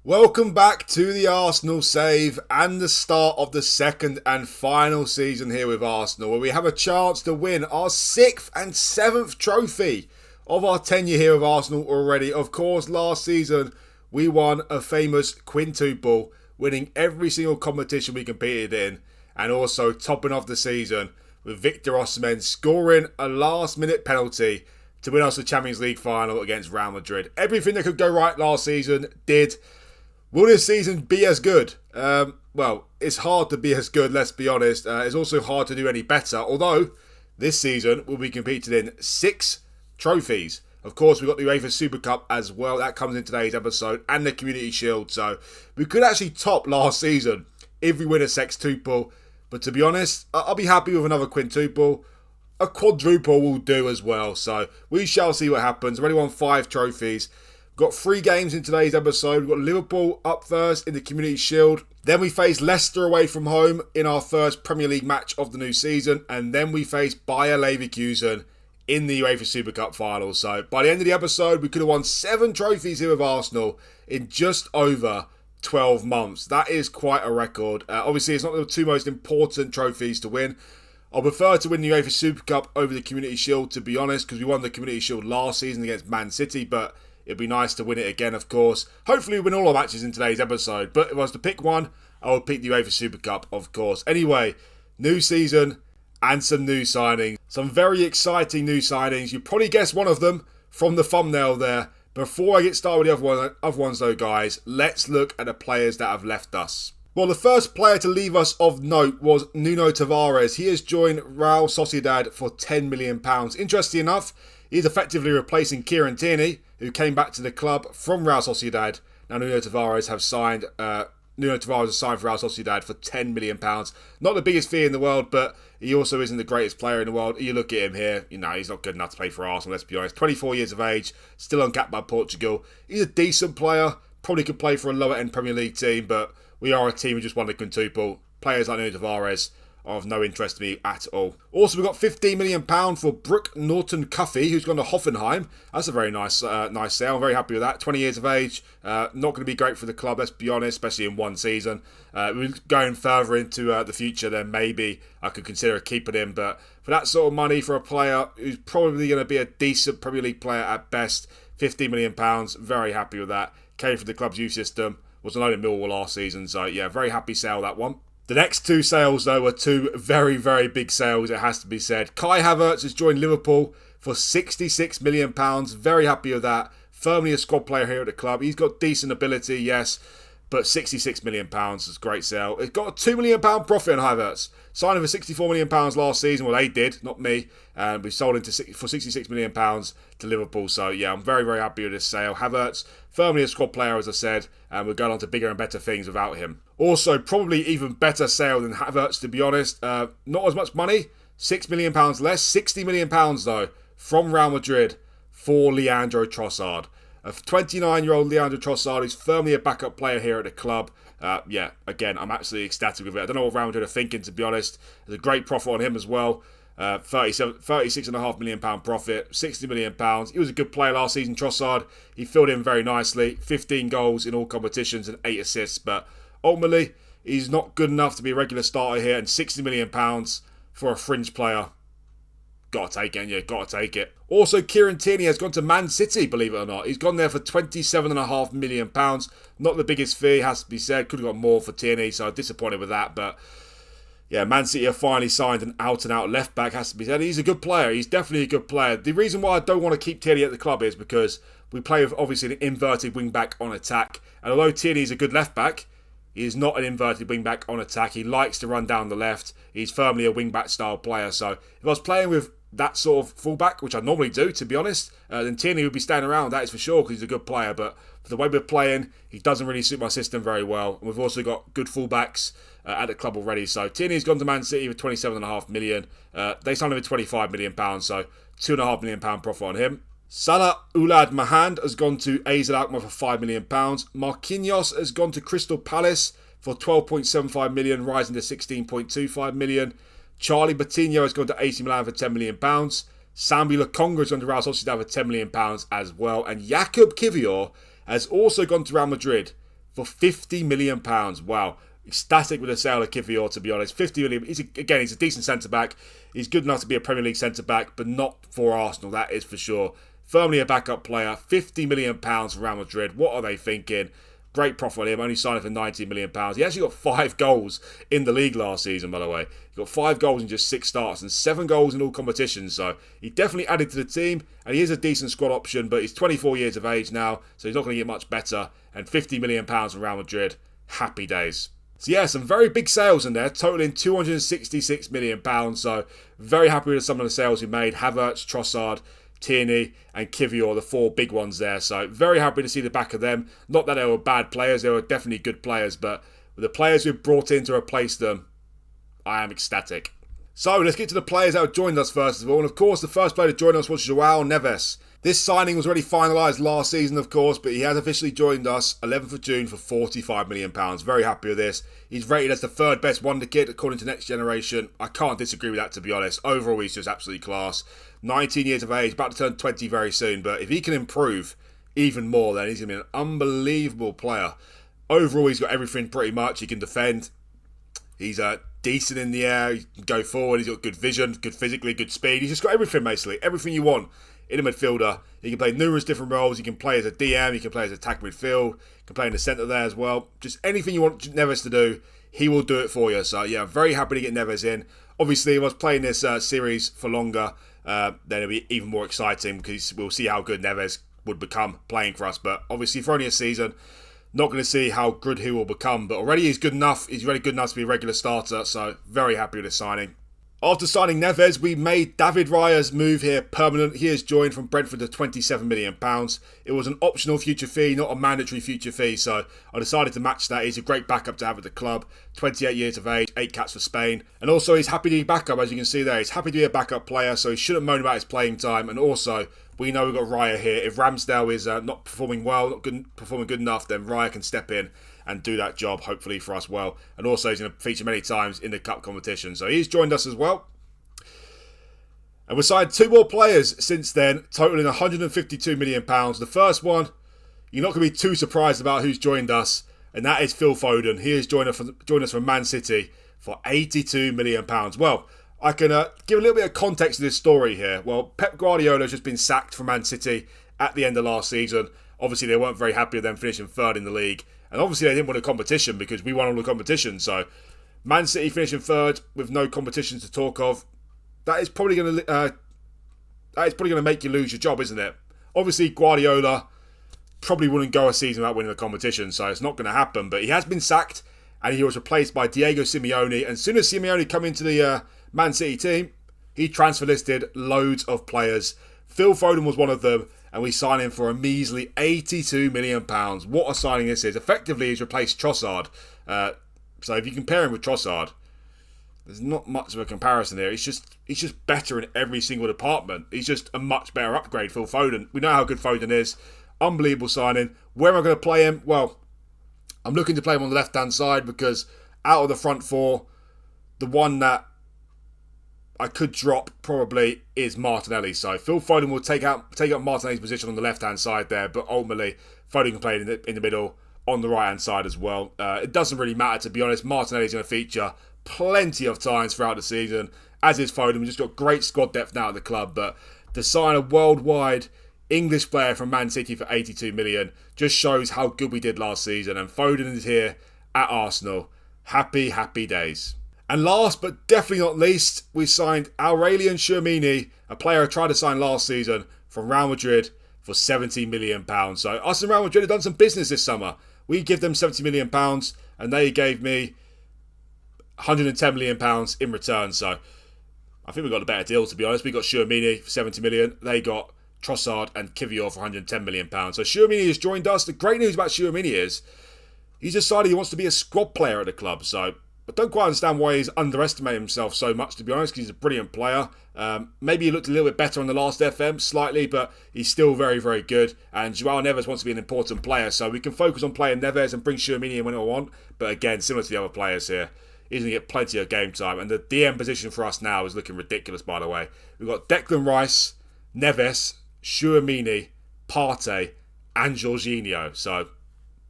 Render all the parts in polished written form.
Welcome back to the Arsenal save and the start of the second and final season here with Arsenal, where we have a chance to win our 6th and 7th trophy of our tenure here with Arsenal already. Of course, last season we won a famous quintuple, winning every single competition we competed in, and also topping off the season with Victor Osimhen scoring a last-minute penalty to win us the Champions League final against Real Madrid. Everything that could go right last season did. Will this season be as good? Well, it's hard to be as good, let's be honest. It's also hard to do any better, although this season we'll be competing in 6 trophies. Of course, we've got the UEFA Super Cup as well. That comes in today's episode, and the Community Shield. So we could actually top last season if we win a sextuple. But to be honest, I'll be happy with another quintuple. A quadruple will do as well. So we shall see what happens. We've already won 5 trophies. We've got 3 games in today's episode. We've got Liverpool up first in the Community Shield. Then we face Leicester away from home in our first Premier League match of the new season. And then we face Bayer Leverkusen in the UEFA Super Cup final. So by the end of the episode, we could have won 7 trophies here with Arsenal in just over 12 months. That is quite a record. Obviously, it's not the 2 most important trophies to win. I prefer to win the UEFA Super Cup over the Community Shield, to be honest, because we won the Community Shield last season against Man City, but it'd be nice to win it again, of course. Hopefully we win all our matches in today's episode. But if I was to pick one, I would pick the UEFA Super Cup, of course. Anyway, new season and some new signings. Some very exciting new signings. You probably guessed one of them from the thumbnail there. Before I get started with the other ones though, guys, let's look at the players that have left us. Well, the first player to leave us of note was Nuno Tavares. He has joined Real Sociedad for £10 million. Interesting enough, he's effectively replacing Kieran Tierney, who came back to the club from Real Sociedad. Now Nuno Tavares has signed for Real Sociedad for £10 million. Not the biggest fee in the world, but he also isn't the greatest player in the world. You look at him here, he's not good enough to play for Arsenal, let's be honest. 24 years of age, still uncapped by Portugal. He's a decent player, probably could play for a lower end Premier League team, but we are a team who just won the quintuple. Players like Nuno Tavares are of no interest to me at all. Also, we've got £15 million for Brooke Norton-Cuffy, who's gone to Hoffenheim. That's a very nice sale. I'm very happy with that. 20 years of age. Not going to be great for the club, let's be honest, especially in one season. We're going further into the future, then maybe I could consider keeping him. But for that sort of money for a player who's probably going to be a decent Premier League player at best, £15 million, very happy with that. Came from the club's youth system. Was alone in Millwall last season, so yeah, very happy sale that one. The next 2 sales, though, are 2 very, very big sales, it has to be said. Kai Havertz has joined Liverpool for £66 million. Very happy with that. Firmly a squad player here at the club. He's got decent ability, yes, but £66 million is a great sale. It's got a £2 million profit on Havertz. Signed him for £64 million last season. Well, they did, not me. And we sold him for £66 million to Liverpool. So, yeah, I'm very, very happy with this sale. Havertz, firmly a squad player, as I said. And we're going on to bigger and better things without him. Also, probably even better sale than Havertz, to be honest. Not as much money. £6 million less. £60 million, though, from Real Madrid for Leandro Trossard. A 29-year-old Leandro Trossard who's firmly a backup player here at the club. Again, I'm absolutely ecstatic with it. I don't know what Real Madrid are thinking, to be honest. There's a great profit on him as well. £36.5 million profit, £60 million. He was a good player last season, Trossard. He filled in very nicely. 15 goals in all competitions and 8 assists. But ultimately, he's not good enough to be a regular starter here. And £60 million for a fringe player. Got to take it, yeah, got to take it. Also, Kieran Tierney has gone to Man City, believe it or not. He's gone there for £27.5 million. Not the biggest fee, has to be said. Could have got more for Tierney, so I'm disappointed with that. But yeah, Man City have finally signed an out-and-out left-back, has to be said. He's a good player. He's definitely a good player. The reason why I don't want to keep Tierney at the club is because we play with, obviously, an inverted wing-back on attack. And although Tierney is a good left-back, he is not an inverted wing-back on attack. He likes to run down the left. He's firmly a wing-back style player. So if I was playing with that sort of fullback, which I normally do, to be honest, then Tierney would be staying around, that is for sure, because he's a good player. But for the way we're playing, he doesn't really suit my system very well. And we've also got good fullbacks at the club already. So Tierney's gone to Man City for £27.5 million. They signed him for £25 million, so £2.5 million profit on him. Salah Oulad Mahand has gone to AZ Alkmaar for £5 million. Marquinhos has gone to Crystal Palace for £12.75 million, rising to £16.25 million. Charlie Batinho has gone to AC Milan for £10 million. Sambi Lokonga has gone to Real Sociedad for £10 million as well. And Jakub Kivior has also gone to Real Madrid for £50 million. Wow. Ecstatic with the sale of Kivior, to be honest. 50 million. He's a decent centre-back. He's good enough to be a Premier League centre-back, but not for Arsenal, that is for sure. Firmly a backup player. £50 million for Real Madrid. What are they thinking? Great profit on him. Only signed for £19 million. He actually got 5 goals in the league last season, by the way. He got 5 goals in just 6 starts and 7 goals in all competitions. So he definitely added to the team, and he is a decent squad option, but he's 24 years of age now, so he's not going to get much better. And £50 million from Real Madrid. Happy days. So yeah, some very big sales in there, totaling £266 million. So very happy with some of the sales we made. Havertz, Trossard, Tierney and Kivior, the 4 big ones there. So very happy to see the back of them. Not that they were bad players, they were definitely good players, but with the players we've brought in to replace them, I am ecstatic. So let's get to the players that have joined us first of all. And of course, the first player to join us was João Neves. This signing was already finalised last season, of course, but he has officially joined us 11th of June for £45 million. Very happy with this. He's rated as the 3rd best wonder kid according to Next Generation. I can't disagree with that, to be honest. Overall, he's just absolutely class. 19 years of age, about to turn 20 very soon, but if he can improve even more, then he's going to be an unbelievable player. Overall, he's got everything pretty much. He can defend. He's decent in the air. He can go forward. He's got good vision, good physically, good speed. He's just got everything, basically. Everything you want in a midfielder. He can play numerous different roles. He can play as a DM. He can play as a attack midfield. He can play in the centre there as well. Just anything you want Neves to do, he will do it for you. So, yeah, very happy to get Neves in. Obviously, if I was playing this series for longer, then it'll be even more exciting because we'll see how good Neves would become playing for us. But obviously, for only a season, not going to see how good he will become. But already he's good enough. He's really good enough to be a regular starter. So, very happy with this signing. After signing Neves, we made David Raya's move here permanent. He has joined from Brentford for £27 million. It was an optional future fee, not a mandatory future fee, so I decided to match that. He's a great backup to have at the club. 28 years of age, 8 caps for Spain. And also he's happy to be backup, as you can see there. He's happy to be a backup player, so he shouldn't moan about his playing time. And also, we know we've got Raya here. If Ramsdale is not performing well, not performing good enough, then Raya can step in and do that job, hopefully, for us well. And also, he's going to feature many times in the cup competition. So he's joined us as well. And we've signed 2 more players since then, totaling £152 million. The first one, you're not going to be too surprised about who's joined us, and that is Phil Foden. He has joined us from Man City for £82 million. Well, I can give a little bit of context to this story here. Well, Pep Guardiola has just been sacked from Man City at the end of last season. Obviously, they weren't very happy with them finishing 3rd in the league. And obviously, they didn't win a competition because we won all the competition. So, Man City finishing 3rd with no competition to talk of. That is probably going to make you lose your job, isn't it? Obviously, Guardiola probably wouldn't go a season without winning the competition, so it's not going to happen. But he has been sacked, and he was replaced by Diego Simeone. And as soon as Simeone came into the Man City team, he transfer listed loads of players. Phil Foden was one of them, and we signed him for a measly £82 million. What a signing this is. Effectively, he's replaced Trossard. So if you compare him with Trossard, there's not much of a comparison here. He's just better in every single department. He's just a much better upgrade, Phil Foden. We know how good Foden is. Unbelievable signing. Where am I going to play him? Well, I'm looking to play him on the left-hand side because out of the front 4, the one that I could drop probably is Martinelli. So Phil Foden will take up Martinelli's position on the left-hand side there, but ultimately Foden can play in the middle on the right-hand side as well. It doesn't really matter, to be honest. Martinelli's going to feature plenty of times throughout the season, as is Foden. We've just got great squad depth now at the club, but to sign a worldwide English player from Man City for £82 million just shows how good we did last season, and Foden is here at Arsenal. Happy, happy days. And last but definitely not least, we signed Aurelien Tchouameni, a player I tried to sign last season from Real Madrid for £70 million. So us and Real Madrid have done some business this summer. We give them £70 million and they gave me £110 million in return. So I think we got a better deal, to be honest. We got Tchouameni for £70 million. They got Trossard and Kivior for £110 million. So Tchouameni has joined us. The great news about Tchouameni is he's decided he wants to be a squad player at the club. So I don't quite understand why he's underestimated himself so much, to be honest, because he's a brilliant player. Maybe he looked a little bit better on the last FM, slightly, but he's still very, very good. And João Neves wants to be an important player, so we can focus on playing Neves and bring Tchouameni in when we want. But again, similar to the other players here, he's going to get plenty of game time. And the DM position for us now is looking ridiculous, by the way. We've got Declan Rice, Neves, Tchouameni, Partey, and Jorginho. So,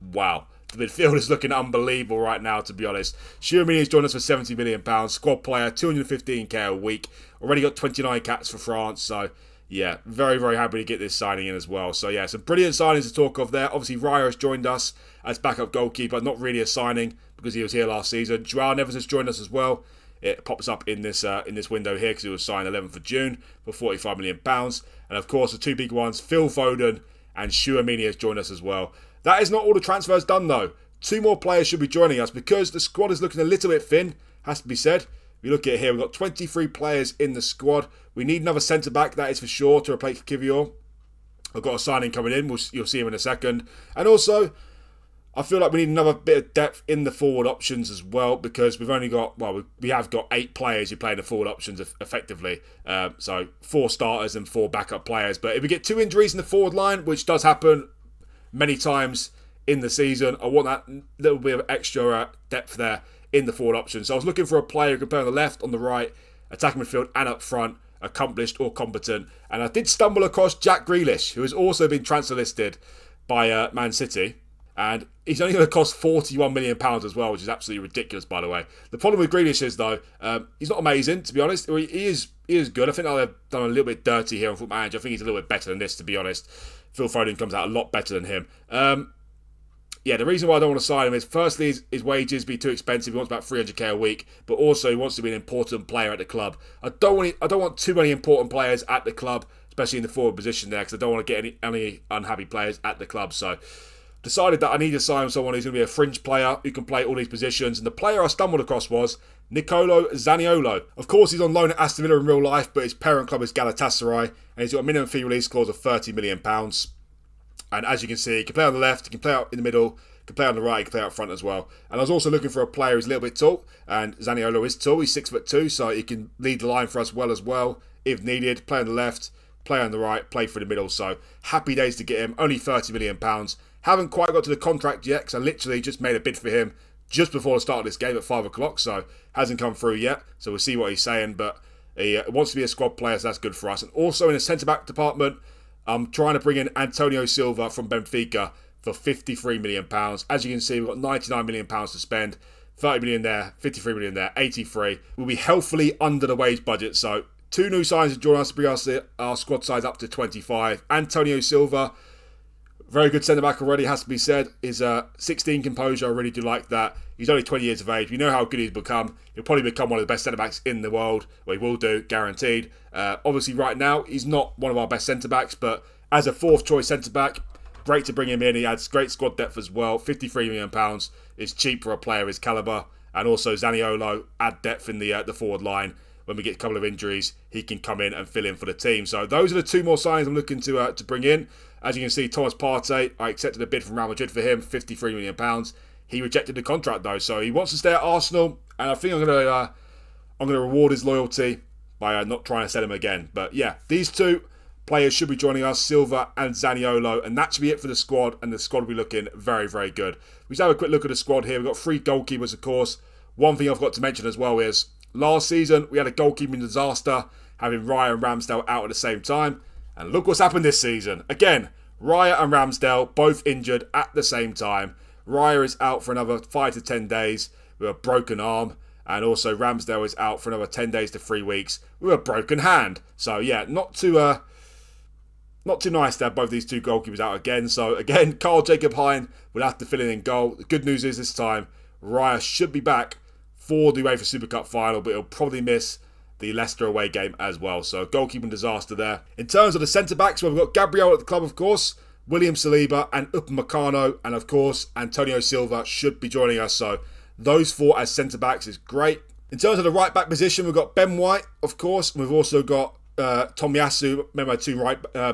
wow. The midfield is looking unbelievable right now, to be honest. Tchouaméni has joined us for £70 million. Squad player, 215k a week. Already got 29 caps for France. So, yeah, very, very happy to get this signing in as well. So, yeah, some brilliant signings to talk of there. Obviously, Raya has joined us as backup goalkeeper. Not really a signing because he was here last season. Joao Neves has joined us as well. It pops up in this window here because he was signed 11th of June for £45 million. And, of course, the two big ones, Phil Foden and Tchouaméni has joined us as well. That is not all the transfers done, though. 2 more players should be joining us because the squad is looking a little bit thin, has to be said. If you look at it here, we've got 23 players in the squad. We need another centre-back, that is for sure, to replace Kivior. I've got a signing coming in. You'll see him in a second. And also, I feel like we need another bit of depth in the forward options as well because we've only got, we have got 8 players who play in the forward options effectively. So 4 starters and 4 backup players. But if we get 2 injuries in the forward line, which does happen many times in the season, I want that little bit of extra depth there in the forward options. So I was looking for a player who can play on the left, on the right, attacking midfield and up front, accomplished or competent. And I did stumble across Jack Grealish, who has also been transfer listed by Man City. And he's only going to cost £41 million as well, which is absolutely ridiculous, by the way. The problem with Grealish is, though, he's not amazing, to be honest. He is good. I think I've done a little bit dirty here on FootballManager. I think he's a little bit better than this, to be honest. Phil Foden comes out a lot better than him. The reason why I don't want to sign him is, firstly, his wages be too expensive. He wants about 300k a week, but also he wants to be an important player at the club. I don't want too many important players at the club, especially in the forward position there, because I don't want to get any unhappy players at the club. So decided that I need to sign someone who's going to be a fringe player who can play all these positions. And the player I stumbled across was Nicolo Zaniolo. Of course, he's on loan at Aston Villa in real life, but his parent club is Galatasaray, and he's got a minimum fee release clause of £30 million. And as you can see, he can play on the left, he can play out in the middle, he can play on the right, he can play out front as well. And I was also looking for a player who's a little bit tall, and Zaniolo is tall. He's 6'2", so he can lead the line for us well if needed. Play on the left, play on the right, play through the middle. So happy days to get him. Only £30 million. Haven't quite got to the contract yet because I literally just made a bid for him just before the start of this game at 5 o'clock. So hasn't come through yet. So we'll see what he's saying. But he wants to be a squad player, so that's good for us. And also in the centre-back department, I'm trying to bring in Antonio Silva from Benfica for £53 million. As you can see, we've got £99 million to spend. 30 million there, 53 million there, 83. We'll be healthily under the wage budget. So 2 new signs to join us to bring our squad size up to 25. Antonio Silva, very good centre-back already, has to be said. His 16 composure, I really do like that. He's only 20 years of age. We know how good he's become. He'll probably become one of the best centre-backs in the world. Well, he will do, guaranteed. Obviously, right now, he's not one of our best centre-backs, but as a 4th choice centre-back, great to bring him in. He adds great squad depth as well. £53 million is cheap for a player of his calibre. And also, Zaniolo, add depth in the forward line. When we get a couple of injuries, he can come in and fill in for the team. So those are the 2 more signings I'm looking to bring in. As you can see, Thomas Partey, I accepted a bid from Real Madrid for him, £53 million. He rejected the contract though, so he wants to stay at Arsenal, and I think I'm going to reward his loyalty by not trying to sell him again. But yeah, these 2 players should be joining us, Silva and Zaniolo, and that should be it for the squad. And the squad will be looking very, very good. We just have a quick look at the squad here. We've got 3 goalkeepers, of course. One thing I've got to mention as well is last season we had a goalkeeping disaster, having Raya and Ramsdale out at the same time. And look what's happened this season. Again, Raya and Ramsdale both injured at the same time. Raya is out for another 5 to 10 days with a broken arm. And also Ramsdale is out for another 10 days to 3 weeks with a broken hand. So yeah, not too nice to have both these 2 goalkeepers out again. So again, Carl Jacob Hein will have to fill in goal. The good news is this time, Raya should be back for the UEFA Super Cup final, but he'll probably miss the Leicester away game as well. So goalkeeping disaster there. In terms of the centre-backs, we've got Gabriel at the club, of course, William Saliba and Upamecano, and of course Antonio Silva should be joining us. So those 4 as centre-backs is great. In terms of the right-back position, we've got Ben White, of course. We've also got Tomiyasu, maybe 2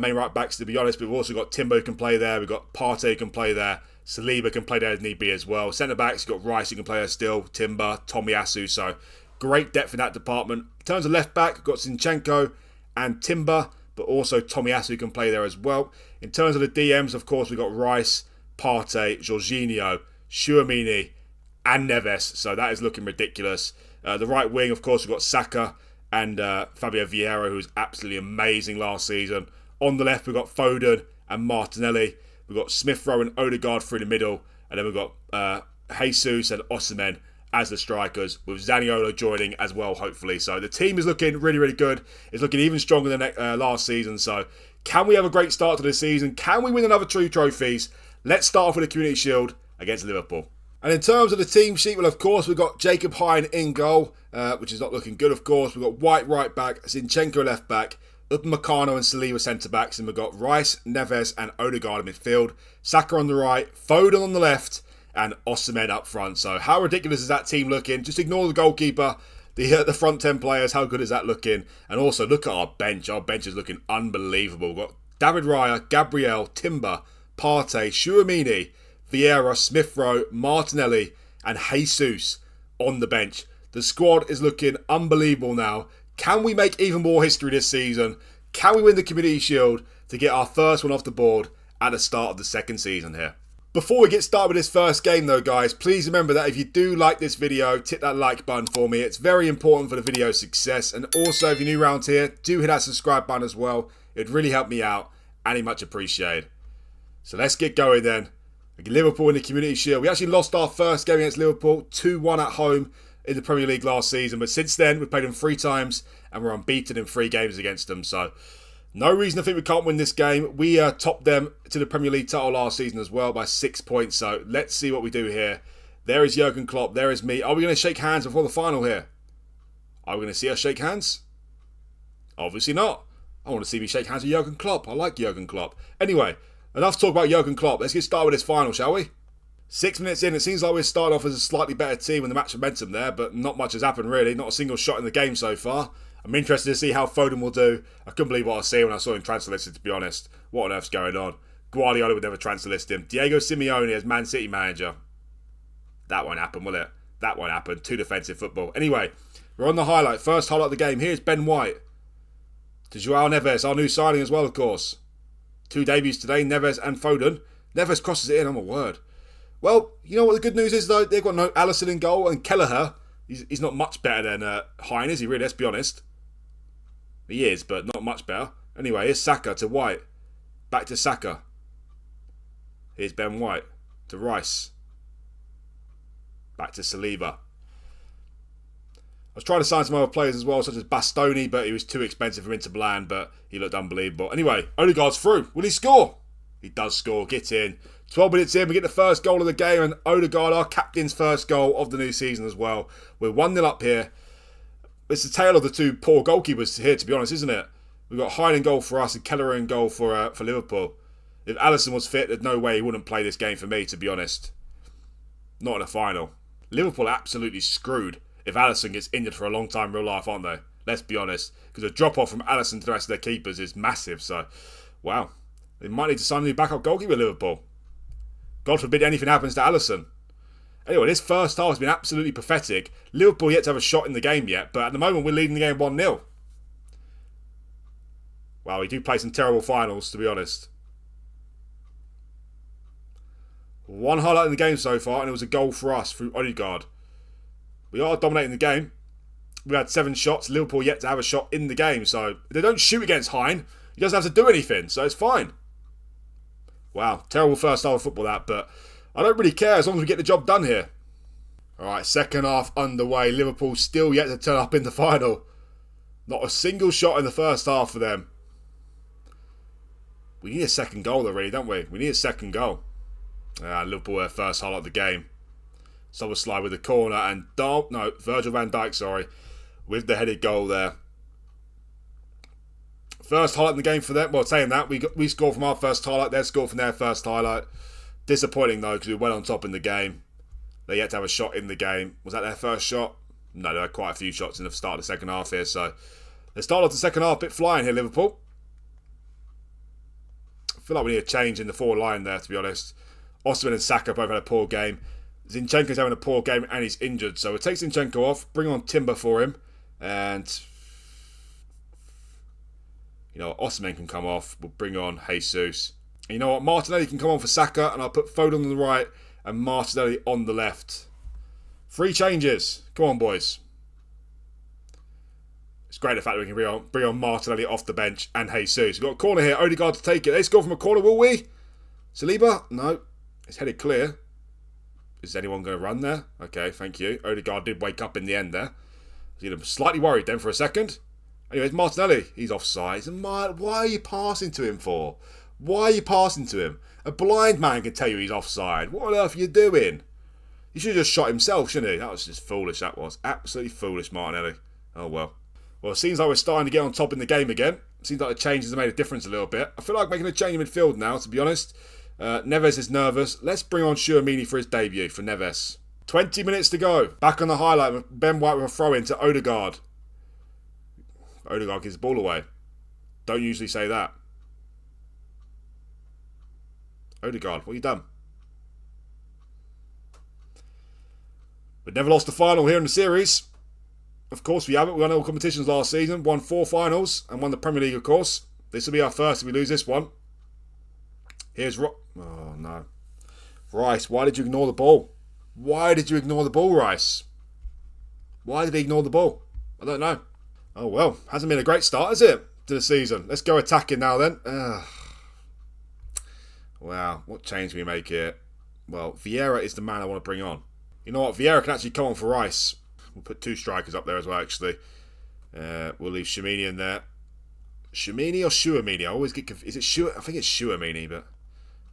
main right-backs, to be honest. We've also got Timber who can play there. We've got Partey who can play there. Saliba can play there as need be as well. Centre-backs, you've got Rice who can play there still. Timber, Tomiyasu, so great depth in that department. In terms of left back, we've got Zinchenko and Timber, but also Tomiyasu can play there as well. In terms of the DMs, of course, we've got Rice, Partey, Jorginho, Tchouaméni, and Neves. So that is looking ridiculous. The right wing, of course, we've got Saka and Fabio Vieira, who's absolutely amazing last season. On the left, we've got Foden and Martinelli. We've got Smith Rowe and Odegaard through the middle. And then we've got Jesus and Osimhen as the strikers, with Zaniolo joining as well, hopefully. So the team is looking really, really good. It's looking even stronger than last season. So can we have a great start to the season? Can we win another 2 trophies? Let's start off with the Community Shield against Liverpool. And in terms of the team sheet, well, of course, we've got Jacob Hein in goal, which is not looking good, of course. We've got White right back, Zinchenko left back, Upamecano and Saliba centre backs, and we've got Rice, Neves and Odegaard in midfield, Saka on the right, Foden on the left, and Osimhen up front. So how ridiculous is that team looking? Just ignore the goalkeeper, the front 10 players. How good is that looking? And also look at our bench. Our bench is looking unbelievable. We've got David Raya, Gabriel, Timber, Partey, Tchouaméni, Vieira, Smith-Rowe, Martinelli and Jesus on the bench. The squad is looking unbelievable now. Can we make even more history this season? Can we win the Community Shield to get our first one off the board at the start of the second season here? Before we get started with this first game though, guys, please remember that if you do like this video, hit that like button for me. It's very important for the video's success. And also, if you're new around here, do hit that subscribe button as well. It'd really help me out and it's much appreciated. So let's get going then. Liverpool in the Community Shield. We actually lost our first game against Liverpool, 2-1 at home in the Premier League last season. But since then, we've played them 3 times and we're unbeaten in 3 games against them. So no reason to think we can't win this game. We topped them to the Premier League title last season as well by 6 points. So let's see what we do here. There is Jurgen Klopp. There is me. Are we going to shake hands before the final here? Are we going to see us shake hands? Obviously not. I want to see me shake hands with Jurgen Klopp. I like Jurgen Klopp. Anyway, enough talk about Jurgen Klopp. Let's get started with this final, shall we? 6 minutes in, it seems like we're starting off as a slightly better team with the match momentum there, but not much has happened really. Not a single shot in the game so far. I'm interested to see how Foden will do. I couldn't believe what I see when I saw him transfer listed, to be honest. What on earth's going on? Guardiola would never transfer list him. Diego Simeone as Man City manager. That won't happen, will it? That won't happen. Too defensive football. Anyway, we're on the highlight. First highlight of the game. Here's Ben White. To Joao Neves, our new signing as well, of course. 2 debuts today, Neves and Foden. Neves crosses it in, oh my word. Well, you know what the good news is though? They've got no Alisson in goal, and Kelleher, he's not much better than Hein, is he really? Let's be honest. He is, but not much better. Anyway, here's Saka to White. Back to Saka. Here's Ben White to Rice. Back to Saliba. I was trying to sign some other players as well, such as Bastoni, but he was too expensive for Inter Milan, but he looked unbelievable. Anyway, Odegaard's through. Will he score? He does score. Get in. 12 minutes in, we get the first goal of the game, and Odegaard, our captain's first goal of the new season as well. We're 1-0 up here. It's the tale of the 2 poor goalkeepers here, to be honest, isn't it? We've got Hein in goal for us and Kelleher in goal for Liverpool. If Alisson was fit, there's no way he wouldn't play this game for me, to be honest. Not in a final. Liverpool are absolutely screwed if Alisson gets injured for a long time in real life, aren't they? Let's be honest. Because the drop-off from Alisson to the rest of their keepers is massive. So, wow. They might need to sign a new backup goalkeeper, Liverpool. God forbid anything happens to Alisson. Anyway, this first half has been absolutely pathetic. Liverpool yet to have a shot in the game yet, but at the moment we're leading the game 1-0. Wow, we do play some terrible finals, to be honest. 1 highlight in the game so far, and it was a goal for us through Odegaard. We are dominating the game. We had 7 shots. Liverpool yet to have a shot in the game. So if they don't shoot against Hein, he doesn't have to do anything. So it's fine. Wow, terrible first half of football that. But I don't really care as long as we get the job done here. Alright, second half underway. Liverpool still yet to turn up in the final. Not a single shot in the first half for them. We need a second goal though, really, don't we? We need a second goal. Liverpool were first highlight of the game. Slide with the corner and Virgil van Dijk, sorry, with the headed goal there. First highlight in the game for them. Well, saying that, we scored from our first highlight. They scored from their first highlight. Disappointing though, because we went on top in the game. They yet to have a shot in the game. Was that their first shot? No, they had quite a few shots in the start of the second half here. So they started off the second half a bit flying here, Liverpool. I feel like we need a change in the forward line there, to be honest. Osimhen and Saka both had a poor game. Zinchenko's having a poor game and he's injured. So we'll take Zinchenko off, bring on Timber for him. And, you know, Osimhen can come off. We'll bring on Jesus. And you know what? Martinelli can come on for Saka. And I'll put Foden on the right and Martinelli on the left. 3 changes. Come on, boys. It's great the fact that we can bring on Martinelli off the bench and Jesus. We've got a corner here. Odegaard to take it. They score from a corner, will we? Saliba? No. It's headed clear. Is anyone going to run there? Okay, thank you. Odegaard did wake up in the end there. I was slightly worried then for a second. Anyways, Martinelli, he's offside. And why are you passing to him for? Why are you passing to him? A blind man can tell you he's offside. What on earth are you doing? He should have just shot himself, shouldn't he? That was just foolish, that was. Absolutely foolish, Martinelli. Oh, well. Well, it seems like we're starting to get on top in the game again. It seems like the changes have made a difference a little bit. I feel like making a change in midfield now, to be honest. Neves is nervous. Let's bring on Tchouaméni for his debut for Neves. 20 minutes to go. Back on the highlight. Ben White with a throw-in to Odegaard. Odegaard gives the ball away. Don't usually say that. Odegaard, what have you done? We've never lost a final here in the series. Of course we haven't. We won all competitions last season. Won 4 finals and won the Premier League, of course. This will be our first if we lose this one. Here's oh no. Rice, why did you ignore the ball? Why did you ignore the ball, Rice? Why did he ignore the ball? I don't know. Oh well, hasn't been a great start, has it, to the season? Let's go attacking now then. Wow, what change can we make here? Well, Vieira is the man I want to bring on. You know what? Vieira can actually come on for Rice. We'll put 2 strikers up there as well, actually. We'll leave Tchouaméni in there. Tchouaméni or Tchouaméni? I always get confused. Is it Tchouaméni? I think it's Tchouaméni, but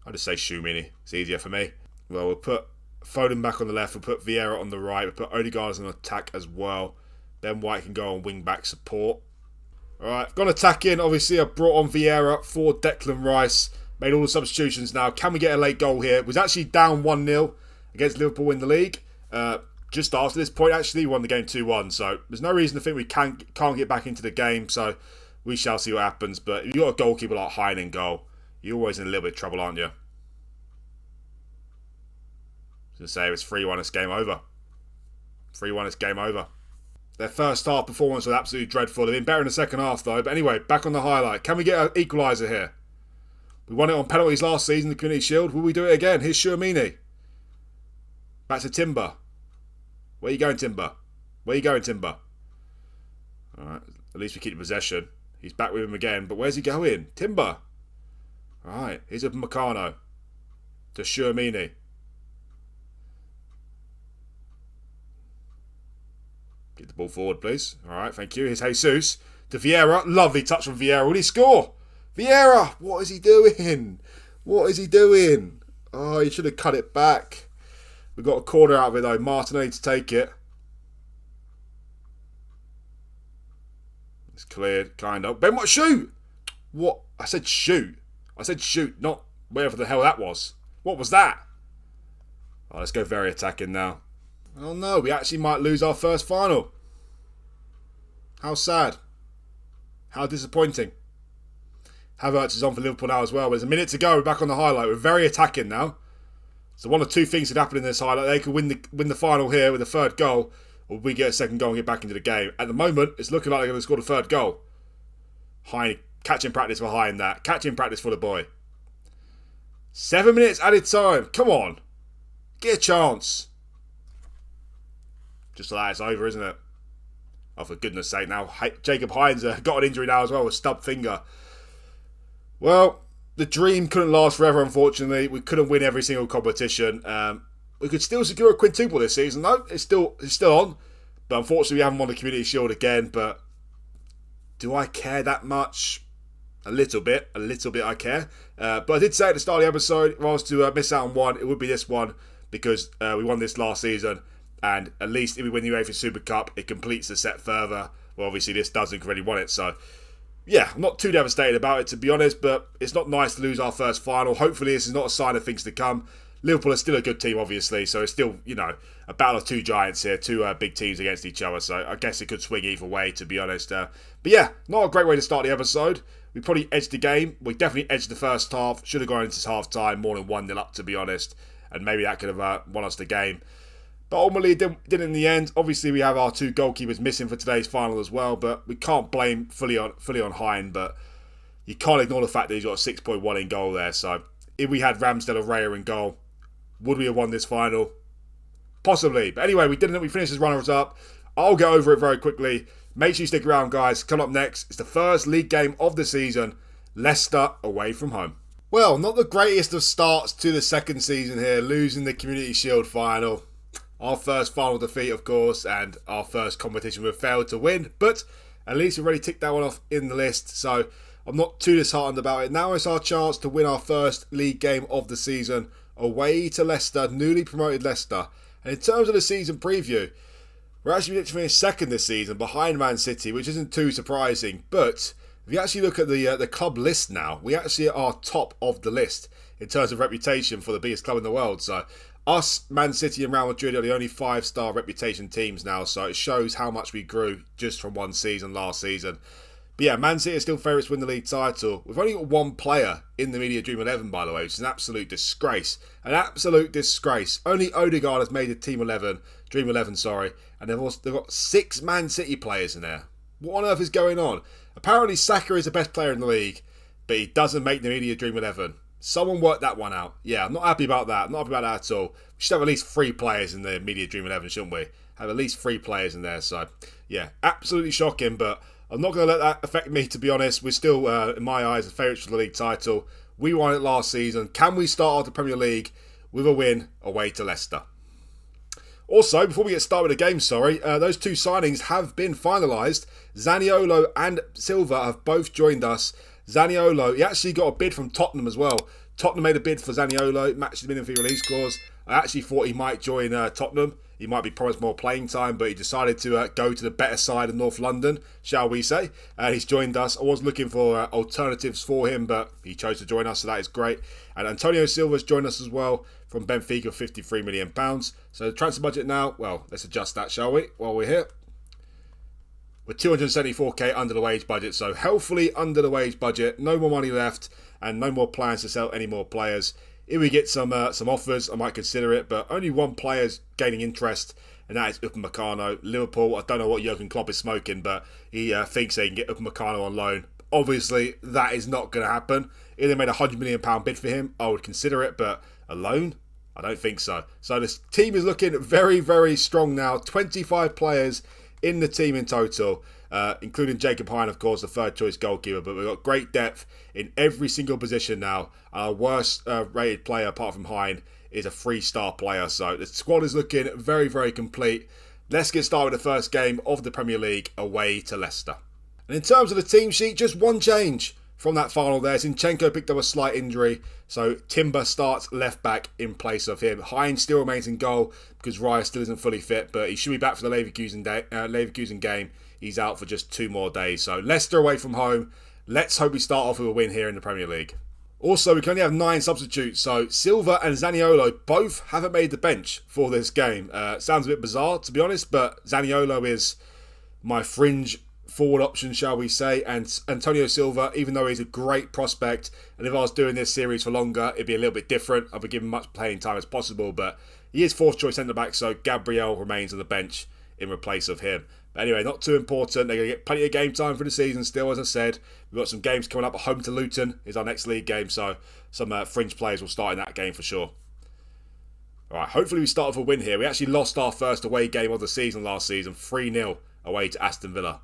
I'll just say Tchouaméni. It's easier for me. Well, we'll put Foden back on the left. We'll put Vieira on the right. We'll put Odegaard as an attack as well. Ben White can go on wing-back support. Alright, gone attacking. Obviously, I brought on Vieira for Declan Rice. Made all the substitutions now. Can we get a late goal here? Was actually down 1-0 against Liverpool in the league. Just after this point, actually, we won the game 2-1. So there's no reason to think we can't get back into the game. So we shall see what happens. But if you've got a goalkeeper like Hein in goal, you're always in a little bit of trouble, aren't you? I was going to say, if it's 3-1, it's game over. 3-1, it's game over. Their first half performance was absolutely dreadful. They've been better in the second half, though. But anyway, back on the highlight. Can we get an equaliser here? We won it on penalties last season, the Community Shield. Will we do it again? Here's Tchouaméni. Back to Timber. Where you going, Timber? Where you going, Timber? Alright, at least we keep the possession. He's back with him again, but where's he going? Timber. Alright, here's a Meccano. To Tchouaméni. Get the ball forward, please. Alright, thank you. Here's Jesus. To Vieira. Lovely touch from Vieira. Will he score? Vieira! What is he doing? What is he doing? Oh, he should have cut it back. We got a corner out of it, though. Martinelli to take it. It's cleared, kind of. Ben, what? Shoot! What? I said shoot. I said shoot, not wherever the hell that was. What was that? Oh, let's go very attacking now. Oh no, we actually might lose our first final. How sad. How disappointing. Havertz is on for Liverpool now as well. There's a minute to go. We're back on the highlight. We're very attacking now. So one of 2 things could happen in this highlight. They could win the final here with the 3rd goal, or we get a 2nd goal and get back into the game. At the moment, it's looking like they're going to score the 3rd goal. Hein, catching practice for Hein that. Catching practice for the boy. 7 minutes added time. Come on. Get a chance. Just like that, it's over, isn't it? Oh, for goodness sake. Now, Jacob Heinz got an injury now as well with stubbed finger. Well, the dream couldn't last forever, unfortunately. We couldn't win every single competition. We could still secure a quintuple this season, though. It's still on. But unfortunately, we haven't won the Community Shield again. But do I care that much? A little bit I care. But I did say at the start of the episode, if I was to miss out on one, it would be this one. Because we won this last season. And at least if we win the UEFA Super Cup, it completes the set further. Well, obviously, this doesn't already won it. So, yeah, I'm not too devastated about it, to be honest. But it's not nice to lose our first final. Hopefully, this is not a sign of things to come. Liverpool are still a good team, obviously. So, it's still, a battle of 2 giants here. 2 big teams against each other. So, I guess it could swing either way, to be honest. But, yeah, not a great way to start the episode. We probably edged the game. We definitely edged the first half. Should have gone into half-time more than 1-0 up, to be honest. And maybe that could have won us the game. But ultimately, it didn't in the end. Obviously, we have our 2 goalkeepers missing for today's final as well. But we can't blame fully on Hein. But you can't ignore the fact that he's got a 6.1 in goal there. So if we had Ramsdale or Raya in goal, would we have won this final? Possibly. But anyway, we didn't. We finished as runners-up. I'll get over it very quickly. Make sure you stick around, guys. Coming up next, it's the first league game of the season. Leicester away from home. Well, not the greatest of starts to the second season here, losing the Community Shield final. Our first final defeat, of course, and our first competition we've failed to win, but at least we've already ticked that one off in the list, so I'm not too disheartened about it. Now it's our chance to win our first league game of the season, away to Leicester, newly promoted Leicester. And in terms of the season preview, we're actually predicted to finish second this season, behind Man City, which isn't too surprising, but if you actually look at the club list now, we actually are top of the list in terms of reputation for the biggest club in the world. So us, Man City and Real Madrid are the only 5-star reputation teams now. So it shows how much we grew just from one season last season. But yeah, Man City are still favourites to win the league title. We've only got one player in the media Dream 11, by the way, which is an absolute disgrace. An absolute disgrace. Only Odegaard has made the Dream 11, and they've got 6 Man City players in there. What on earth is going on? Apparently Saka is the best player in the league, but he doesn't make the media Dream 11. Someone worked that one out. Yeah, I'm not happy about that. I'm not happy about that at all. We should have at least 3 players in the media Dream 11, shouldn't we? Have at least 3 players in there. So, yeah, absolutely shocking, but I'm not going to let that affect me, to be honest. We're still, in my eyes, the favourites for the league title. We won it last season. Can we start off the Premier League with a win away to Leicester? Also, before we get started with the game, those 2 signings have been finalised. Zaniolo and Silva have both joined us. Zaniolo, he actually got a bid from Tottenham as well. Tottenham made a bid for Zaniolo, matched him in for release clause. I actually thought he might join Tottenham. He might be promised more playing time, but he decided to go to the better side of North London, shall we say. He's joined us. I was looking for alternatives for him, but he chose to join us, so that is great. And Antonio Silva's joined us as well from Benfica, £53 million. So the transfer budget now, well, let's adjust that, shall we, while we're here. We're 274k under the wage budget, so healthily under the wage budget. No more money left, and no more plans to sell any more players. If we get some offers, I might consider it, but only one player's gaining interest, and that is Upamecano. Liverpool, I don't know what Jurgen Klopp is smoking, but he thinks they can get Upamecano on loan. Obviously, that is not going to happen. If they made a £100 million bid for him, I would consider it, but a loan? I don't think so. So this team is looking very, very strong now. 25 players in the team in total, including Jacob Hine, of course, the third choice goalkeeper. But we've got great depth in every single position now. Our worst rated player, apart from Hine, is a 3-star player. So the squad is looking very, very complete. Let's get started with the first game of the Premier League away to Leicester. And in terms of the team sheet, just one change from that final there. Zinchenko picked up a slight injury, so Timber starts left back in place of him. Hines still remains in goal because Raya still isn't fully fit, but he should be back for the Leverkusen game. He's out for just 2 more days. So Leicester away from home. Let's hope we start off with a win here in the Premier League. Also, we can only have 9 substitutes, so Silva and Zaniolo both haven't made the bench for this game. Sounds a bit bizarre, to be honest, but Zaniolo is my fringe forward option, shall we say, and Antonio Silva, even though he's a great prospect, and if I was doing this series for longer, it'd be a little bit different. I'd be giving much playing time as possible, but he is 4th choice centre-back, so Gabriel remains on the bench in replace of him. But anyway, not too important. They're going to get plenty of game time for the season still, as I said. We've got some games coming up. At home to Luton is our next league game, so some fringe players will start in that game for sure. Alright, hopefully we start with a win here. We actually lost our first away game of the season last season, 3-0 away to Aston Villa.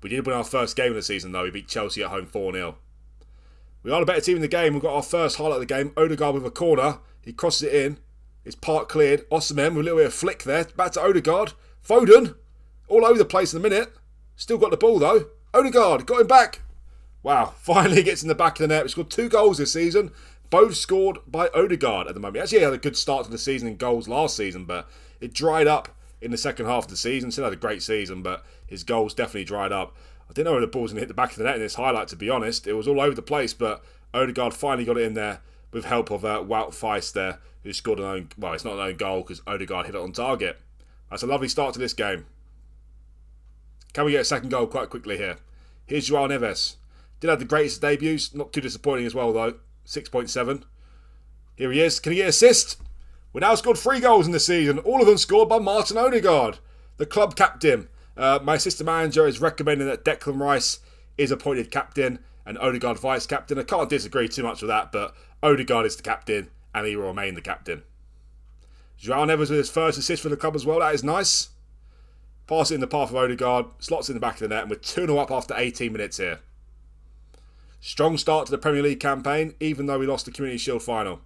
We did win our first game of the season though. We beat Chelsea at home 4-0. We are the better team in the game. We've got our first highlight of the game. Odegaard with a corner. He crosses it in. It's part cleared. Osimhen with a little bit of flick there. Back to Odegaard. Foden. All over the place in a minute. Still got the ball though. Odegaard got him back. Wow. Finally gets in the back of the net. We scored 2 goals this season. Both scored by Odegaard at the moment. He actually had a good start to the season in goals last season, but it dried up in the second half of the season. Still had a great season, but his goals definitely dried up. I didn't know where the ball was going to hit the back of the net in this highlight, to be honest. It was all over the place, but Odegaard finally got it in there with help of Wout Feist there, who scored an own... Well, it's not an own goal because Odegaard hit it on target. That's a lovely start to this game. Can we get a second goal quite quickly here? Here's João Neves. Did have the greatest debuts. Not too disappointing as well, though. 6.7. Here he is. Can he get an assist? We've now scored 3 goals in the season. All of them scored by Martin Odegaard, the club captain. My assistant manager is recommending that Declan Rice is appointed captain and Odegaard vice captain. I can't disagree too much with that, but Odegaard is the captain and he will remain the captain. João Neves with his first assist for the club as well. That is nice. Pass it in the path of Odegaard. Slots in the back of the net, and we're 2-0 up after 18 minutes here. Strong start to the Premier League campaign, even though we lost the Community Shield final.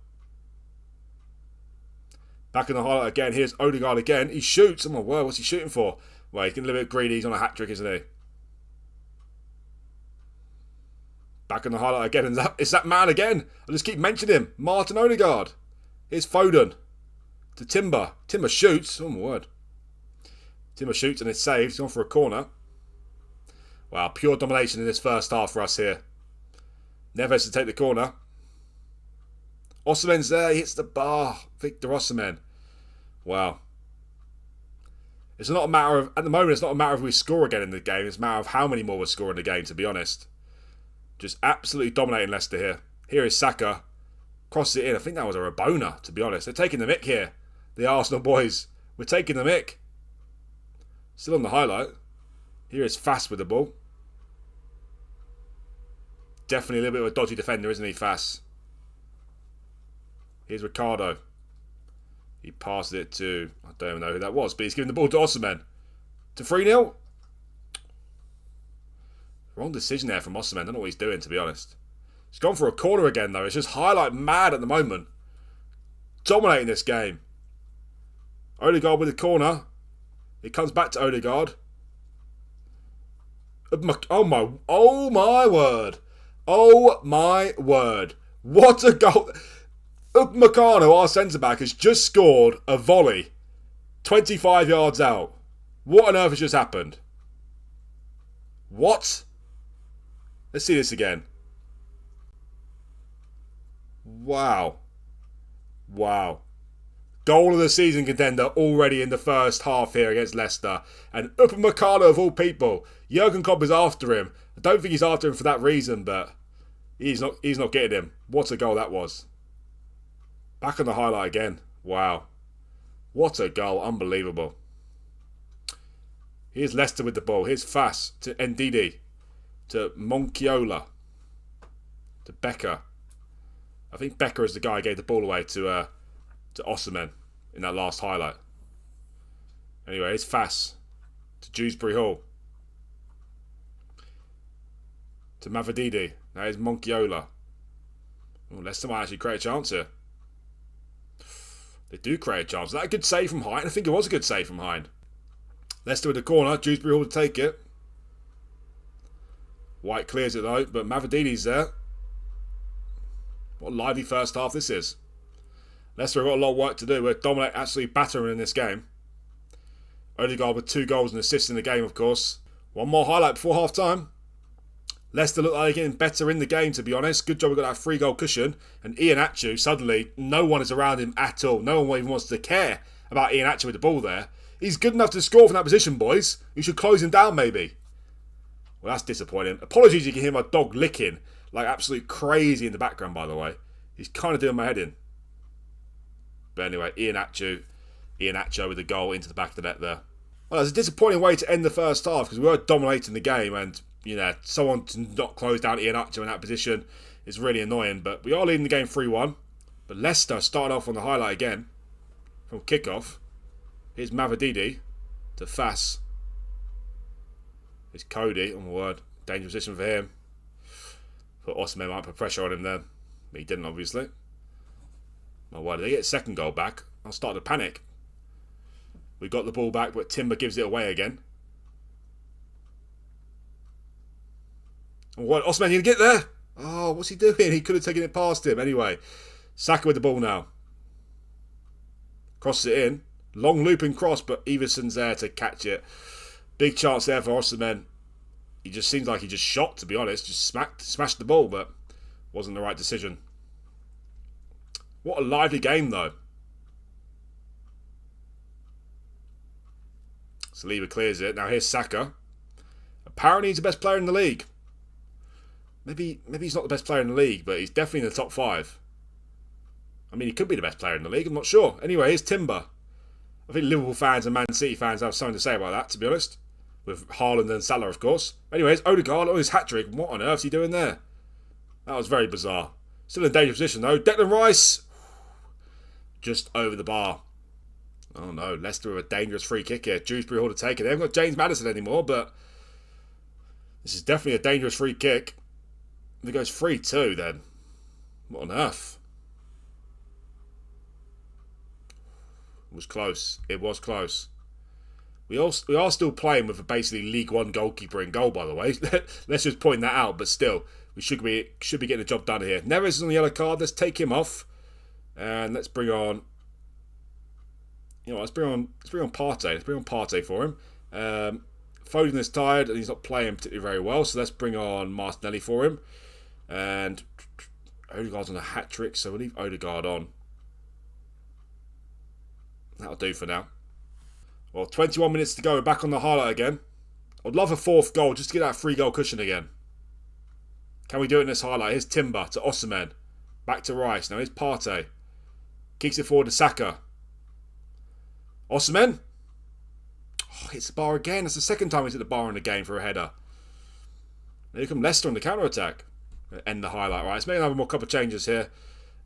Back in the highlight again. Here's Odegaard again. He shoots. Oh my word, what's he shooting for? Well, he's getting a little bit greedy. He's on a hat-trick, isn't he? Back in the highlight again. And it's that man again. I just keep mentioning him. Martin Odegaard. Here's Foden. To Timber. Timber shoots. Oh my word. Timber shoots and it's saved. He's gone for a corner. Wow, pure domination in this first half for us here. Neves to take the corner. Osimhen's there. He hits the bar. Victor Osimhen. Wow. It's not a matter of... At the moment, it's not a matter of we score again in the game. It's a matter of how many more we score in the game, to be honest. Just absolutely dominating Leicester here. Here is Saka. Crosses it in. I think that was a Rabona, to be honest. They're taking the mick here. The Arsenal boys. We're taking the mick. Still on the highlight. Here is Fass with the ball. Definitely a little bit of a dodgy defender, isn't he, Fass? Here's Ricardo. He passes it to... I don't even know who that was, but he's giving the ball to Osimhen. To 3-0. Wrong decision there from Osimhen. I don't know what he's doing, to be honest. He's gone for a corner again, though. It's just highlight mad at the moment. Dominating this game. Odegaard with the corner. It comes back to Odegaard. Oh my word. Oh my word. What a goal. Upamecano, our centre-back, has just scored a volley 25 yards out. What on earth has just happened? What? Let's see this again. Wow. Wow. Goal of the season contender already in the first half here against Leicester. And Upamecano of all people. Jurgen Klopp is after him. I don't think he's after him for that reason, but he's not getting him. What a goal that was. Back on the highlight again. Wow. What a goal. Unbelievable. Here's Leicester with the ball. Here's Fass to Ndidi. To Monciola. To Becker. I think Becker is the guy who gave the ball away to Osimhen in that last highlight. Anyway, here's Fass. To Dewsbury Hall. To Mavididi. Now here's Monciola. Oh, Leicester might actually create a chance here. They do create a chance. Is that a good save from Hind? I think it was a good save from Hind. Leicester with the corner. Dewsbury Hall to take it. White clears it though, but Mavididi's there. What a lively first half this is. Leicester have got a lot of work to do. We're dominating, absolutely battering in this game. Odegaard with 2 goals and assists in the game, of course. One more highlight before half time. Leicester look like they're getting better in the game, to be honest. Good job we got that 3-goal cushion. And Iheanacho, suddenly, no one is around him at all. No one even wants to care about Iheanacho with the ball there. He's good enough to score from that position, boys. You should close him down, maybe. Well, that's disappointing. Apologies, you can hear my dog licking like absolute crazy in the background, by the way. He's kind of doing my head in. But anyway, Iheanacho with the goal into the back of the net there. Well, that's a disappointing way to end the first half because we were dominating the game and, you know, someone to not close down Iheanacho in that position is really annoying. But we are leading the game 3-1. But Leicester started off on the highlight again from kickoff. Here's Mavididi to Fass. Here's Cody. Oh my word. Dangerous position for him. But Osimhen might put pressure on him there. But he didn't, obviously. My word. Did they get a second goal back? I'll start to panic. We got the ball back, but Timber gives it away again. Oh, what? Osimhen, you get there? Oh, what's he doing? He could have taken it past him. Anyway, Saka with the ball now. Crosses it in. Long looping cross, but Everson's there to catch it. Big chance there for Osimhen. He just seems like he just shot, to be honest. Just smashed the ball, but wasn't the right decision. What a lively game, though. Saliba clears it. Now here's Saka. Apparently he's the best player in the league. Maybe he's not the best player in the league, but he's definitely in the top 5. I mean, he could be the best player in the league. I'm not sure. Anyway, here's Timber. I think Liverpool fans and Man City fans have something to say about that, to be honest. With Haaland and Salah, of course. Anyways, Odegaard on his hat-trick. What on earth is he doing there? That was very bizarre. Still in a dangerous position, though. Declan Rice. Just over the bar. Oh, no. Leicester with a dangerous free kick here. Dewsbury Hall to take it. They haven't got James Maddison anymore, but this is definitely a dangerous free kick. If it goes 3-2, then what on earth? It was close. It was close. We are still playing with a basically League One goalkeeper in goal, by the way. Let's just point that out. But still, we should be getting the job done here. Neves is on the yellow card. Let's take him off, and let's bring on. Let's bring on Partey. Let's bring on Partey for him. Foden is tired and he's not playing particularly very well, so let's bring on Martinelli for him. And Odegaard's on a hat trick, so we'll leave Odegaard on. That'll do for now. Well, 21 minutes to go. We're back on the highlight again. I'd love a fourth goal just to get that 3-goal cushion again. Can we do it in this highlight? Here's Timber to Osimhen. Back to Rice. Now here's Partey. Kicks it forward to Saka. Osimhen. Oh, hits the bar again. That's the second time he's hit the bar in the game for a header. Here come Leicester on the counter-attack. End the highlight, right? Let's make another more couple of changes here.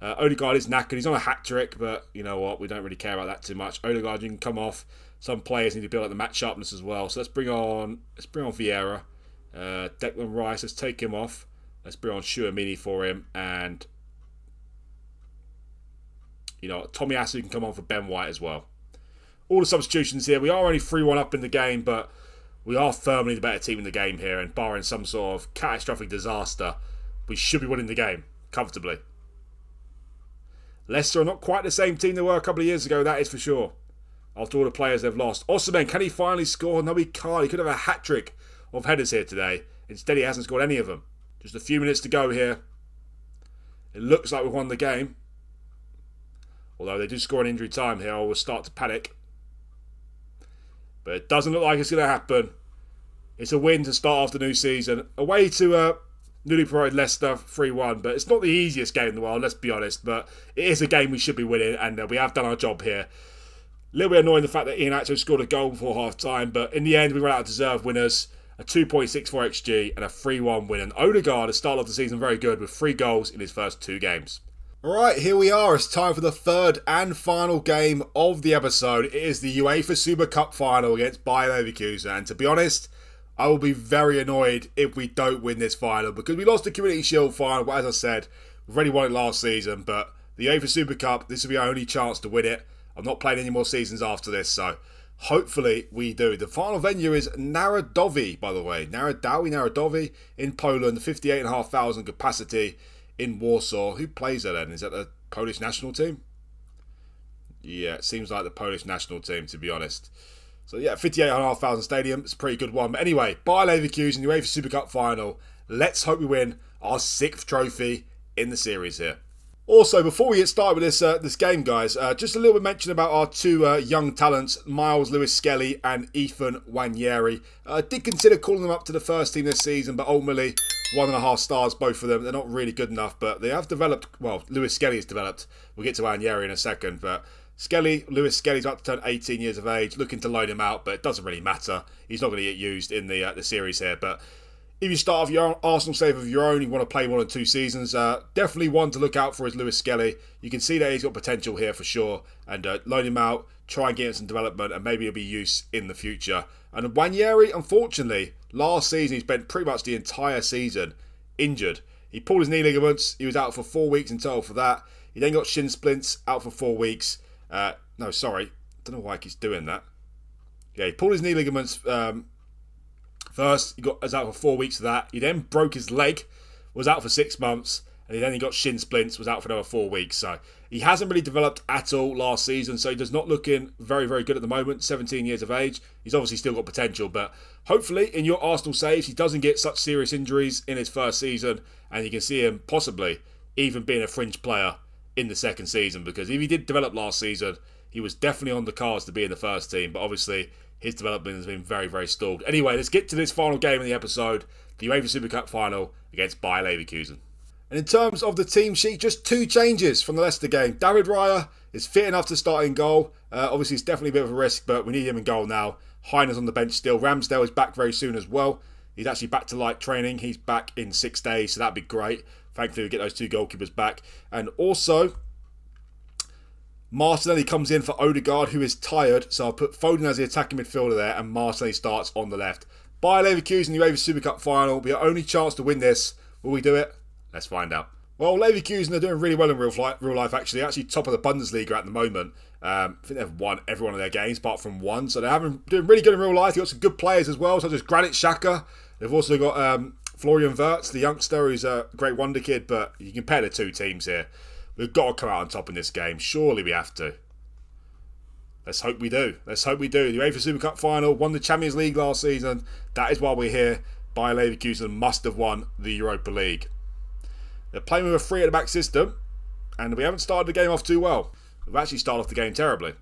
Odegaard is knackered. He's on a hat-trick, but you know what? We don't really care about that too much. Odegaard, you can come off. Some players need to build up the match sharpness as well. So let's bring on Vieira. Declan Rice, let's take him off. Let's bring on Tchouaméni for him. And, Tomiyasu can come on for Ben White as well. All the substitutions here. We are only 3-1 up in the game, but we are firmly the better team in the game here. And barring some sort of catastrophic disaster, we should be winning the game comfortably. Leicester are not quite the same team they were a couple of years ago, that is for sure. After all the players they've lost. Osimhen, can he finally score? No, he can't. He could have a hat-trick of headers here today. Instead, he hasn't scored any of them. Just a few minutes to go here. It looks like we've won the game. Although they do score in injury time here, I will start to panic. But it doesn't look like it's going to happen. It's a win to start off the new season. Away to newly promoted Leicester, 3-1. But it's not the easiest game in the world, let's be honest. But it is a game we should be winning, and we have done our job here. A little bit annoying the fact that Iheanacho scored a goal before half-time. But in the end, we were out of deserved winners. A 2.64 XG and a 3-1 win. And Odegaard has started off the season very good with 3 goals in his first 2 games. Alright, here we are. It's time for the third and final game of the episode. It is the UEFA Super Cup final against Bayer Leverkusen. And to be honest, I will be very annoyed if we don't win this final, because we lost the Community Shield final, but as I said, we've already won it last season. But the UEFA Super Cup, this will be our only chance to win it. I'm not playing any more seasons after this, so hopefully we do. The final venue is Narodowi, by the way. Narodowi in Poland, 58,500 capacity in Warsaw. Who plays there then? Is that the Polish national team? Yeah, it seems like the Polish national team, to be honest. So yeah, 58,500 stadium. It's a pretty good one. But anyway, Bayer Leverkusen, UEFA Super Cup final. Let's hope we win our 6th trophy in the series here. Also, before we get started with this game, guys, just a little bit mention about our 2 young talents, Miles Lewis-Skelly and Ethan Nwaneri. I did consider calling them up to the first team this season, but ultimately 1.5 stars, both of them. They're not really good enough, but they have developed. Well, Lewis-Skelly has developed. We'll get to Nwaneri in a second, but Lewis-Skelly's about to turn 18 years of age, looking to loan him out, but it doesn't really matter. He's not going to get used in the series here, but if you start off your Arsenal save of your own, you want to play more than 2 seasons, definitely one to look out for is Lewis-Skelly. You can see that he's got potential here for sure, and loan him out, try and get him some development, and maybe he'll be used in the future. And Nwaneri, unfortunately, last season he spent pretty much the entire season injured. He pulled his knee ligaments. He was out for 4 weeks in total for that. He then got shin splints, out for 4 weeks. No, sorry, don't know why he keeps doing that. Yeah, he pulled his knee ligaments. First, he was out for 4 weeks of that. He then broke his leg, was out for 6 months, and then he got shin splints, was out for another 4 weeks. So he hasn't really developed at all last season, so he does not looking very, very good at the moment. 17 years of age. He's obviously still got potential, but hopefully in your Arsenal saves, he doesn't get such serious injuries in his first season, and you can see him possibly even being a fringe player in the second season, because if he did develop last season, he was definitely on the cards to be in the first team, but obviously his development has been very, very stalled. Anyway, let's get to this final game in the episode, the UEFA Super Cup final against Bayer Leverkusen. And in terms of the team sheet, just 2 changes from the Leicester game. David Raya is fit enough to start in goal. Obviously, it's definitely a bit of a risk, but we need him in goal now. Heiner's on the bench still. Ramsdale is back very soon as well. He's actually back to light training. He's back in 6 days, so that'd be great. Thankfully, we get those 2 goalkeepers back. And also, Martinelli comes in for Odegaard, who is tired. So I'll put Foden as the attacking midfielder there, and Martinelli starts on the left. Bayer Leverkusen, the UEFA Super Cup final. Will be our only chance to win this. Will we do it? Let's find out. Well, Leverkusen are doing really well in real life, actually. Actually top of the Bundesliga at the moment. I think they've won every one of their games, apart from one. So they're doing really good in real life. They've got some good players as well, such as Granit Xhaka. They've also got Florian Wirtz, the youngster, who's a great wonder kid. But you compare the two teams here. We've got to come out on top in this game. Surely we have to. Let's hope we do. Let's hope we do. The UEFA Super Cup final, won the Champions League last season. That is why we're here. Bayer Leverkusen must have won the Europa League. They're playing with a 3 at the back system, and we haven't started the game off too well. We've actually started off the game terribly.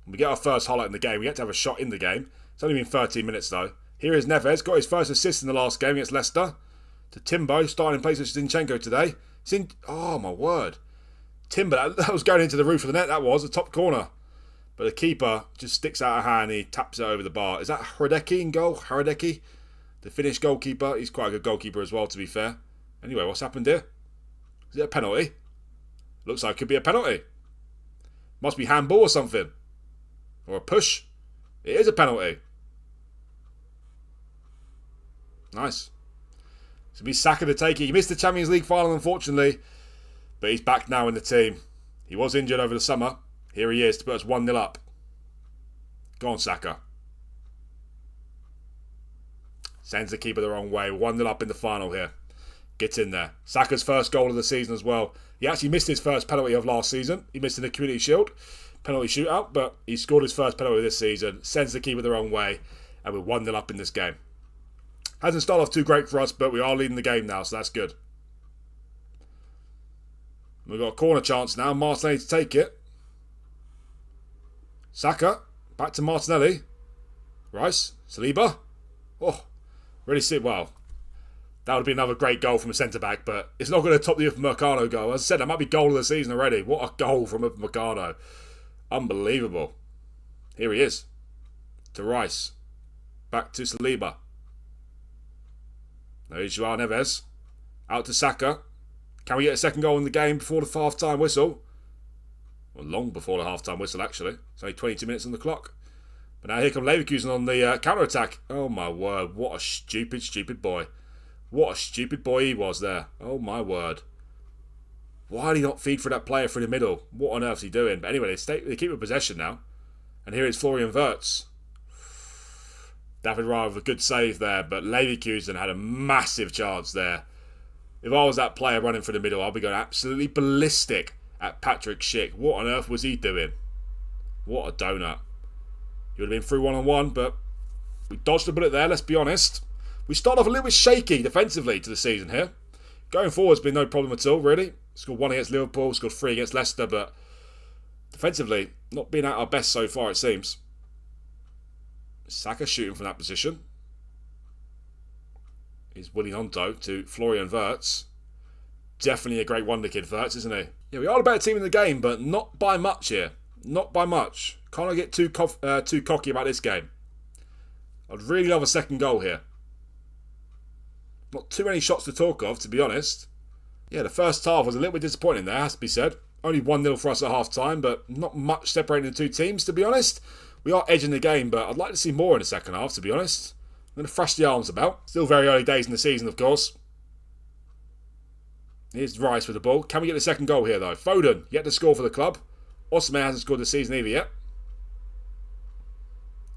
When we get our first highlight in the game, we get to have a shot in the game. It's only been 13 minutes though. Here is Neves, got his first assist in the last game against Leicester. To Timbo, starting in place of Zinchenko today. Oh my word. Timber, that was going into the roof of the net, that was, the top corner. But the keeper just sticks out a hand and he taps it over the bar. Is that Hradecki in goal? Hradecki? The Finnish goalkeeper. He's quite a good goalkeeper as well, to be fair. Anyway, what's happened here? Is it a penalty? Looks like it could be a penalty. Must be handball or something. Or a push. It is a penalty. Nice. So be Saka to take it. He missed the Champions League final, unfortunately. But he's back now in the team. He was injured over the summer. Here he is to put us 1-0 up. Go on, Saka. Sends the keeper the wrong way. 1-0 up in the final here. Gets in there. Saka's first goal of the season as well. He actually missed his first penalty of last season. He missed in the Community Shield penalty shootout, but he scored his first penalty this season. Sends the keeper the wrong way, and we're 1-0 up in this game. Hasn't started off too great for us, but we are leading the game now, so that's good. We've got a corner chance now. Martinelli to take it. Saka. Back to Martinelli. Rice. Saliba. Oh, really sit well. That would be another great goal from a centre-back, but it's not going to top the Upamecano goal. As I said, that might be goal of the season already. What a goal from Upamecano. Unbelievable. Here he is. To Rice. Back to Saliba. There's Joao Neves. Out to Saka. Can we get a second goal in the game before the half-time whistle? Well, long before the half-time whistle, actually. It's only 22 minutes on the clock. But now here come Leverkusen on the counter-attack. Oh, my word. What a stupid, stupid boy. What a stupid boy he was there. Oh, my word. Why did he not feed for that player through the middle? What on earth is he doing? But anyway, they keep with possession now. And here is Florian Wirtz. David Raya with a good save there, but Leverkusen had a massive chance there. If I was that player running for the middle, I'd be going absolutely ballistic at Patrick Schick. What on earth was he doing? What a donut. He would have been through one-on-one, but we dodged a bullet there, let's be honest. We started off a little bit shaky defensively to the season here. Going forward has been no problem at all, really. Scored 1 against Liverpool, scored 3 against Leicester, but defensively, not being at our best so far, it seems. Saka shooting from that position. He's Willy Gnonto to Florian Wirtz. Definitely a great wonder kid, Wirtz, isn't he? Yeah, we are a better team in the game, but not by much here. Not by much. Can't I get too cocky about this game? I'd really love a second goal here. Not too many shots to talk of, to be honest. Yeah, the first half was a little bit disappointing there, has to be said. Only 1-0 for us at half-time, but not much separating the two teams, to be honest. We are edging the game, but I'd like to see more in the second half, to be honest. I'm going to thrash the arms about. Still very early days in the season, of course. Here's Rice with the ball. Can we get the second goal here, though? Foden, yet to score for the club. Osimhen hasn't scored this season either yet.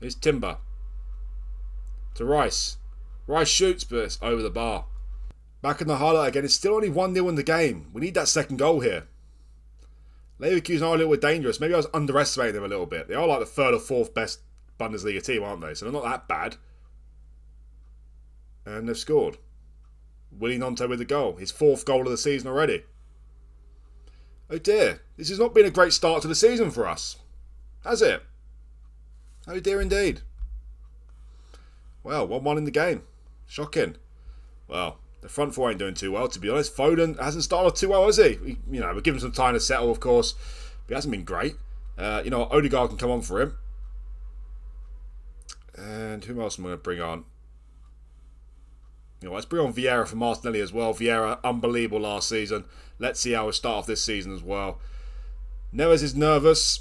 Here's Timber. To Rice. Rice shoots, but it's over the bar. Back in the highlight again. It's still only 1-0 in the game. We need that second goal here. Leverkusen are a little bit dangerous. Maybe I was underestimating them a little bit. They are like the third or fourth best Bundesliga team, aren't they? So they're not that bad. And they've scored. Willy Gnonto with the goal. His 4th goal of the season already. Oh dear. This has not been a great start to the season for us. Has it? Oh dear indeed. Well, 1-1 in the game. Shocking. Well, the front four ain't doing too well, to be honest. Foden hasn't started too well, has he? We're giving him some time to settle, of course. But he hasn't been great. Odegaard can come on for him. And who else am I going to bring on? Let's bring on Vieira for Martinelli as well. Vieira, unbelievable last season. Let's see how we start off this season as well. Neves is nervous.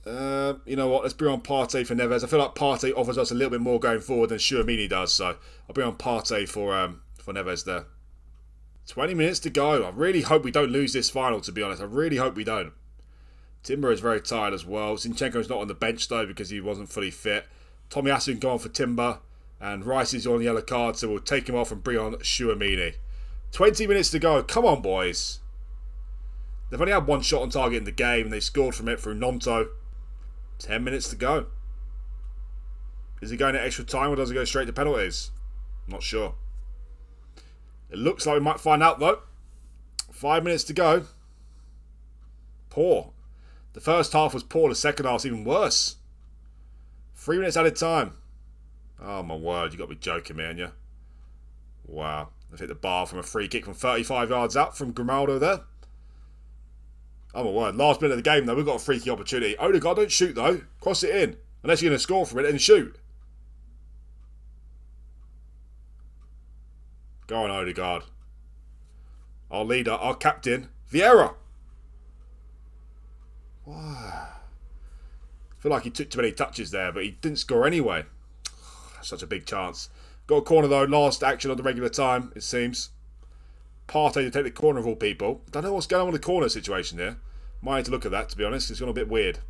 You know what? Let's bring on Partey for Neves. I feel like Partey offers us a little bit more going forward than Tchouaméni does. So I'll bring on Partey for Neves there. 20 minutes to go. I really hope we don't lose this final, to be honest. I really hope we don't. Timber is very tired as well. Zinchenko's not on the bench, though, because he wasn't fully fit. Tomiyasu can go on for Timber. And Rice is on the yellow card, so we'll take him off and bring on Tchouaméni. 20 minutes to go. Come on, boys. They've only had one shot on target in the game, and they scored from it through Nonto. 10 minutes to go. Is he going to extra time, or does he go straight to penalties? I'm not sure. It looks like we might find out, though. 5 minutes to go. Poor. The first half was poor. The second half's even worse. 3 minutes added time. Oh, my word. You've got to be joking me, ain't you? Wow. They've hit the bar from a free kick from 35 yards out from Grimaldo there. Oh, my word. Last minute of the game, though. We've got a free kick opportunity. Odegaard, don't shoot, though. Cross it in. Unless you're going to score from it, then shoot. Go on, Odegaard. Our leader, our captain, Vieira. Wow. I feel like he took too many touches there, but he didn't score anyway. Such a big chance. Got a corner, though. Last action of the regular time, it seems. Partey to take the corner of all people. Don't know what's going on with the corner situation here. Might need to look at that, to be honest. It's gone a bit weird.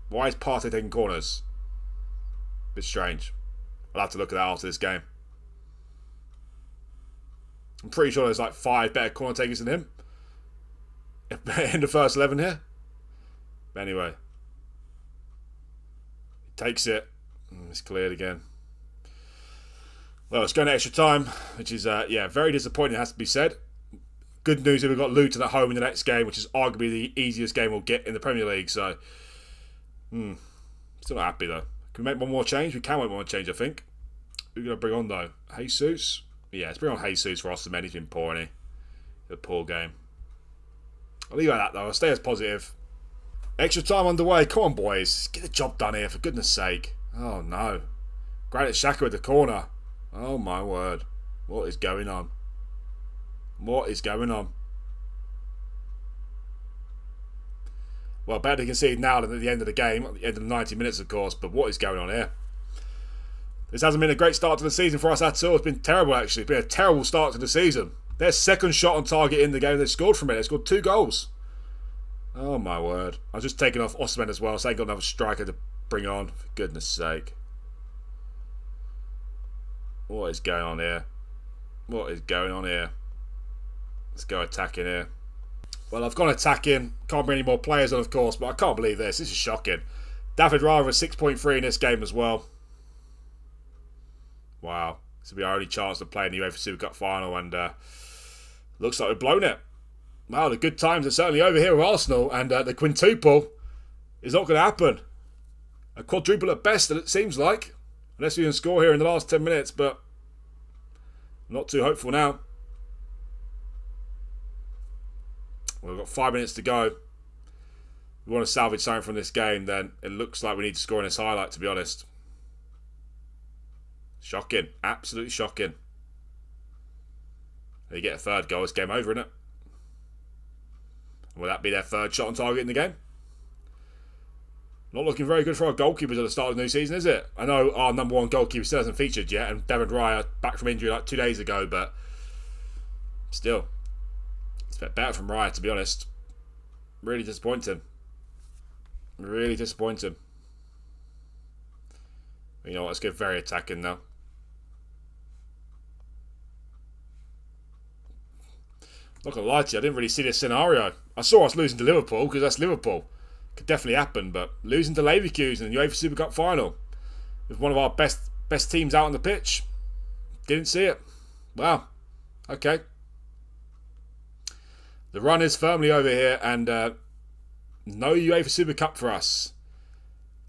Why is Partey taking corners? Bit strange. I'll have to look at that after this game. I'm pretty sure there's like 5 better corner takers than him in the first 11 here. But anyway. He takes it. It's cleared again. Well, it's going to extra time, which is, very disappointing, it has to be said. Good news is we've got Luton at home in the next game, which is arguably the easiest game we'll get in the Premier League. So, still not happy, though. Can we make one more change? We can make one more change, I think. Who are we going to bring on, though? Jesus? Yeah, let's bring on Jesus for Osimhen. He's been poor, hasn't he? A poor game. I'll leave it at that, though. I'll stay as positive. Extra time underway. Come on, boys. Get the job done here, for goodness sake. Oh, no. Granit Xhaka with the corner. Oh, my word. What is going on? What is going on? Well, better to concede now than at the end of the game. At the end of the 90 minutes, of course. But what is going on here? This hasn't been a great start to the season for us at all. It's been terrible, actually. It's been a terrible start to the season. Their second shot on target in the game. They scored from it. They scored 2 goals. Oh, my word. I was just taking off Osimhen as well, so I ain't got another striker to bring on. For goodness sake. What is going on here? What is going on here? Let's go attacking here. Well, I've gone attacking. Can't bring any more players on, of course, but I can't believe this. This is shocking. David Raya with 6.3 in this game as well. Wow. This will be our only chance to play in the UEFA Super Cup final, and looks like we've blown it. Wow, the good times are certainly over here with Arsenal, and the quintuple is not going to happen. A quadruple at best, it seems like. Unless we can score here in the last 10 minutes, but I'm not too hopeful now. Well, we've got 5 minutes to go. If we want to salvage something from this game, then it looks like we need to score in this highlight, to be honest. Shocking. Absolutely shocking. They get a third goal, it's game over, isn't it? Will that be their third shot on target in the game? Not looking very good for our goalkeepers at the start of the new season, is it? I know our number one goalkeeper still hasn't featured yet, and David Raya back from injury like 2 days ago, but still. Expect better from Raya, to be honest. Really disappointing. Really disappointing. You know what, let's get very attacking now. Not gonna lie to you, I didn't really see this scenario. I saw us losing to Liverpool, because that's Liverpool. Could definitely happen, but losing to Leverkusen in the UEFA Super Cup final with one of our best teams out on the pitch, didn't see it. Wow. Okay. The run is firmly over here, and no UEFA Super Cup for us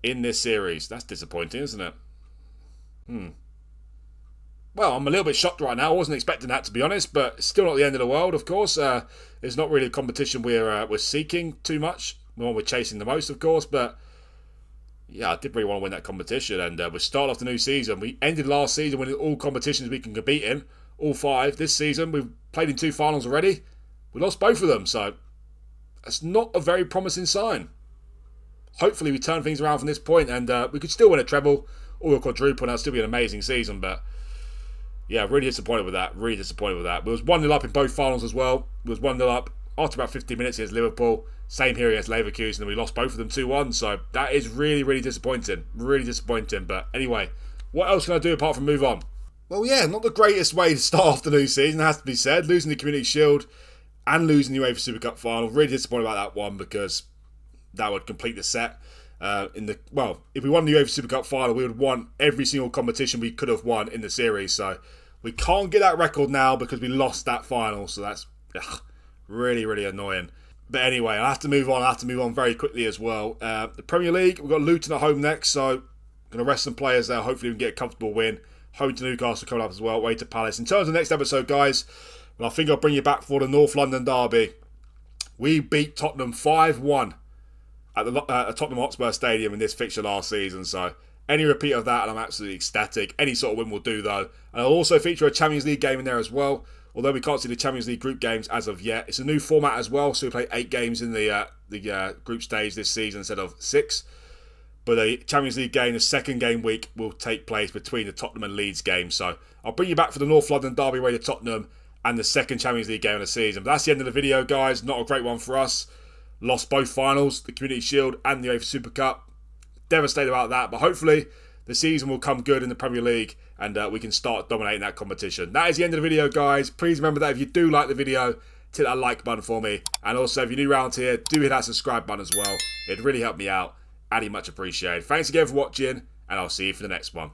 in this series. That's disappointing, isn't it? Well, I'm a little bit shocked right now. I wasn't expecting that, to be honest, but it's still not the end of the world, of course. It's not really a competition we're seeking too much. The one we're chasing the most, of course, but yeah, I did really want to win that competition, and we start off the new season. We ended last season winning all competitions we can compete in, all 5. This season, we've played in 2 finals already. We lost both of them, so that's not a very promising sign. Hopefully, we turn things around from this point, and we could still win a treble or a quadruple, and that'd still be an amazing season, but Yeah, really disappointed with that. Really disappointed with that. We was 1-0 up in both finals as well. We was 1-0 up after about 15 minutes against Liverpool. Same here against Leverkusen, and we lost both of them 2-1. So that is really, really disappointing. Really disappointing. But anyway, what else can I do apart from move on? Well, yeah, not the greatest way to start off the new season, has to be said. Losing the Community Shield and losing the UEFA Super Cup final. Really disappointed about that one because that would complete the set. If we won the UEFA Super Cup final, we would have won every single competition we could have won in the series. So we can't get that record now because we lost that final. So that's really, really annoying. But anyway, I have to move on. I have to move on very quickly as well. The Premier League, we've got Luton at home next. So going to rest some players there. Hopefully we can get a comfortable win. Home to Newcastle coming up as well. Away to Palace. In terms of the next episode, guys, I think I'll bring you back for the North London derby. We beat Tottenham 5-1. At the Tottenham Hotspur Stadium in this fixture last season. So any repeat of that and I'm absolutely ecstatic. Any sort of win will do though. And I'll also feature a Champions League game in there as well. Although we can't see the Champions League group games as of yet. It's a new format as well. So we play 8 games in the group stage this season instead of 6. But the Champions League game, the second game week, will take place between the Tottenham and Leeds games. So I'll bring you back for the North London derby away to Tottenham and the second Champions League game of the season. But that's the end of the video, guys. Not a great one for us. Lost both finals, the Community Shield and the UEFA Super Cup. Devastated about that, but hopefully the season will come good in the Premier League and we can start dominating that competition. That is the end of the video, guys. Please remember that if you do like the video, hit that like button for me. And also, if you're new around here, do hit that subscribe button as well. It'd really help me out. Much appreciated. Thanks again for watching, and I'll see you for the next one.